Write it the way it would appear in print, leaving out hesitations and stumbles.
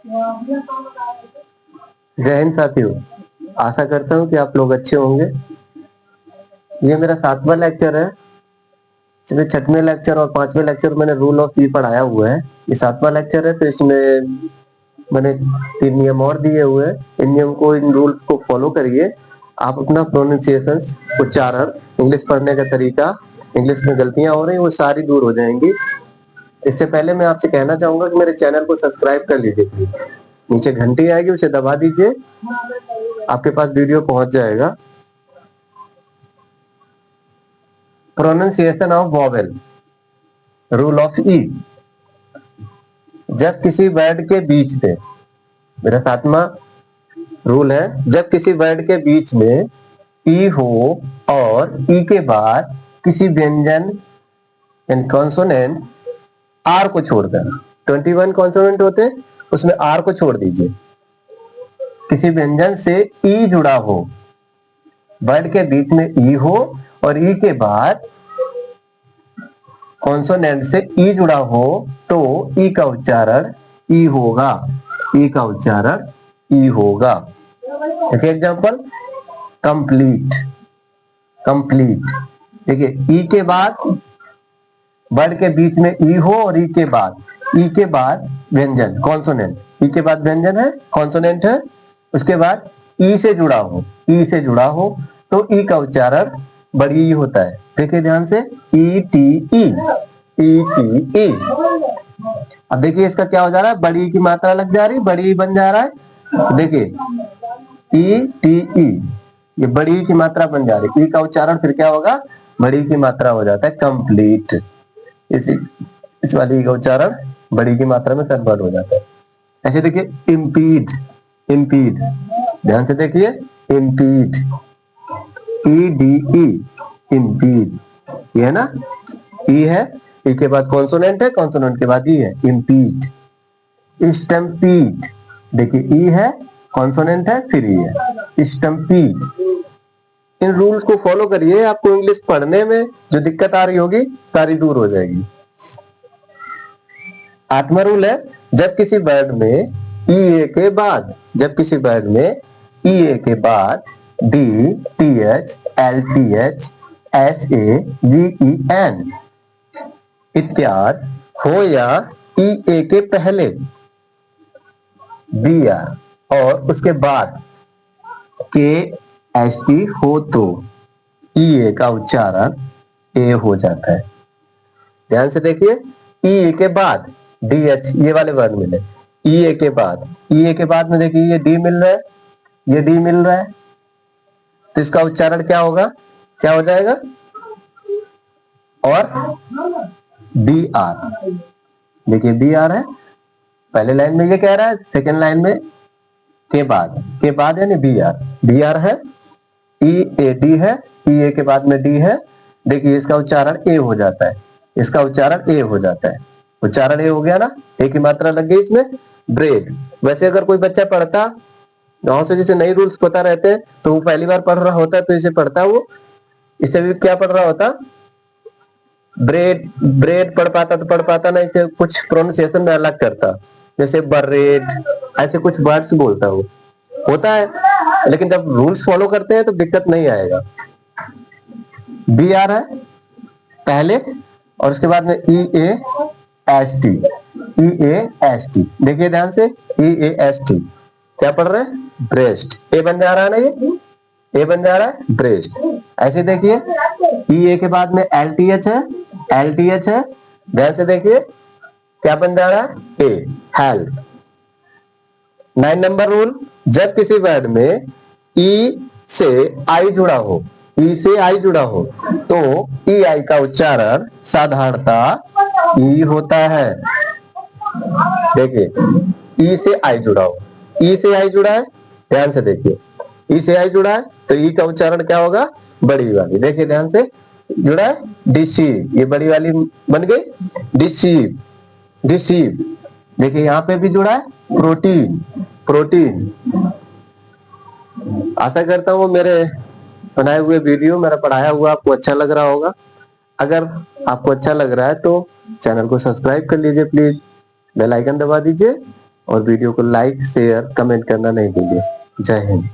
जय हिंद साथियों, आशा करता हूँ कि आप लोग अच्छे होंगे। ये मेरा 7वां लेक्चर है। इसमें 6वें लेक्चर और 5वें लेक्चर मैंने रूल ऑफ ई पढ़ाया हुआ है। ये 7वां लेक्चर है, तो इसमें मैंने 3 नियम और दिए हुए हैं। इन नियम को, इन रूल्स को फॉलो करिए। आप अपना प्रोनाउंसिएशन, उच्चारण, इंग्लिश पढ़ने का तरीका, इंग्लिश में गलतियां हो रही वो सारी दूर हो जाएंगी। इससे पहले मैं आपसे कहना चाहूंगा कि मेरे चैनल को सब्सक्राइब कर लीजिए प्लीज। नीचे घंटी आएगी, उसे दबा दीजिए, आपके पास वीडियो पहुंच जाएगा। Pronunciation of vowel, rule of E. जब किसी वर्ड के बीच में, मेरा 7वां रूल है, जब किसी वर्ड के बीच में ई हो और ई के बाद किसी व्यंजन यानी कॉन्सोनेंट आर को छोड़कर, 21 कॉन्सोनेंट होते हैं, उसमें आर को छोड़ दीजिए। किसी व्यंजन से ई जुड़ा हो, वर्ड के बीच में ई हो और ई के बाद कॉन्सोनेंट से ई जुड़ा हो, तो ई का उच्चारण ई होगा। ई का उच्चारण ई होगा। देखिए एग्जांपल, कंप्लीट। कंप्लीट, देखिए ई के बाद, वर्ड के बीच में ई हो और ई के बाद व्यंजन कॉन्सोनेंट, ई के बाद व्यंजन है, कॉन्सोनेंट है, उसके बाद ई से जुड़ा हो, ई से जुड़ा हो, तो ई का उच्चारण बड़ी ई होता है। देखिए ध्यान से, E T E, E T E. अब देखिए इसका क्या हो जा रहा है, बड़ी की मात्रा लग जा रही, बड़ी ई बन जा रहा है। देखिए ई टी ई, ये बड़ी की मात्रा बन जा रही, ई का उच्चारण फिर क्या होगा, बड़ी की मात्रा हो जाता है, कंप्लीट। इस वाली का उच्चारण बड़ी की मात्रा में कन्वर्ट हो जाता है। ऐसे देखिए इम्पीड, इम्पीड, ध्यान से देखिए, impede, E D E, impede. ये है ना, ई है, ई के बाद कॉन्सोनेंट है, कॉन्सोनेंट के बाद ई है, इम्पीड। स्टम्पीड, देखिए ई है, कॉन्सोनेंट है, फिर ई है, स्टम्पीड। इन रूल्स को फॉलो करिए, आपको इंग्लिश पढ़ने में जो दिक्कत आ रही होगी सारी दूर हो जाएगी। 8वां रूल है, जब किसी वर्ड में ई ए के बाद, जब किसी वर्ड में ई ए के बाद D T H L T H S A V E N इत्यादि हो या ई ए के पहले बी आर और उसके बाद के एस टी हो, तो ई ए का उच्चारण ए हो जाता है। ध्यान से देखिए, ई ए के बाद डी एच, ये वाले वर्ड मिले, ई ए के बाद, ई ए के बाद में देखिए ये डी मिल रहा है, ये डी मिल रहा है, तो इसका उच्चारण क्या होगा, क्या हो जाएगा, और बी आर। देखिए बी आर है, पहले लाइन में ये कह रहा है, सेकेंड लाइन में के बाद यानी बी आर, बी आर है, ई ए डी है, ई ए के बाद में डी है। देखिए इसका उच्चारण ए हो जाता है, इसका उच्चारण ए हो जाता है, उच्चारण ए हो गया ना, ए की मात्रा लग गई इसमें। ब्रेड, वैसे अगर कोई बच्चा पढ़ता, गांव से जैसे नई रूल्स पता रहते हैं, तो वो पहली बार पढ़ रहा होता है, तो इसे पढ़ता, वो इसे भी क्या पढ़ रहा होता, ब्रेड, ब्रेड पढ़ पाता तो पढ़ पाता, नहीं तो कुछ प्रोनाउंसिएशन में अलग करता, जैसे बरेड, ऐसे कुछ वर्ड्स बोलता वो होता है। लेकिन जब रूल्स फॉलो करते हैं तो दिक्कत नहीं आएगा। बी आर है पहले, और उसके बाद में E A S T, E A S T. देखिए ध्यान से, ई ए एस टी क्या पढ़ रहे हैं, ब्रेस्ट, ए बन जा रहा है ना, ये ए बन जा रहा है, ब्रेस्ट। ऐसे देखिए ई ए के बाद में एल टी एच है, एल टी एच है, ध्यान से देखिए क्या बन जा रहा है, ए, हेल्प। 9 नंबर रूल, जब किसी वर्ड में ई से आई जुड़ा हो, ई से आई जुड़ा हो, तो ई आई का उच्चारण साधारणतः ई होता है। देखिए ई से आई जुड़ा हो, ई से आई जुड़ा है, ध्यान से देखिए, ई से आई जुड़ा है, तो ई का उच्चारण क्या होगा, बड़ी वाली। देखिए ध्यान से, जुड़ा है, डिसीव, ये बड़ी वाली बन गई, डिसीव, डिसीव। देखिए यहाँ पे भी जुड़ा है, प्रोटीन, प्रोटीन। आशा करता हूँ मेरे बनाए हुए वीडियो, मेरा पढ़ाया हुआ आपको अच्छा लग रहा होगा। अगर आपको अच्छा लग रहा है तो चैनल को सब्सक्राइब कर लीजिए प्लीज, बेल आइकन दबा दीजिए और वीडियो को लाइक शेयर कमेंट करना नहीं भूलिए। जय हिंद।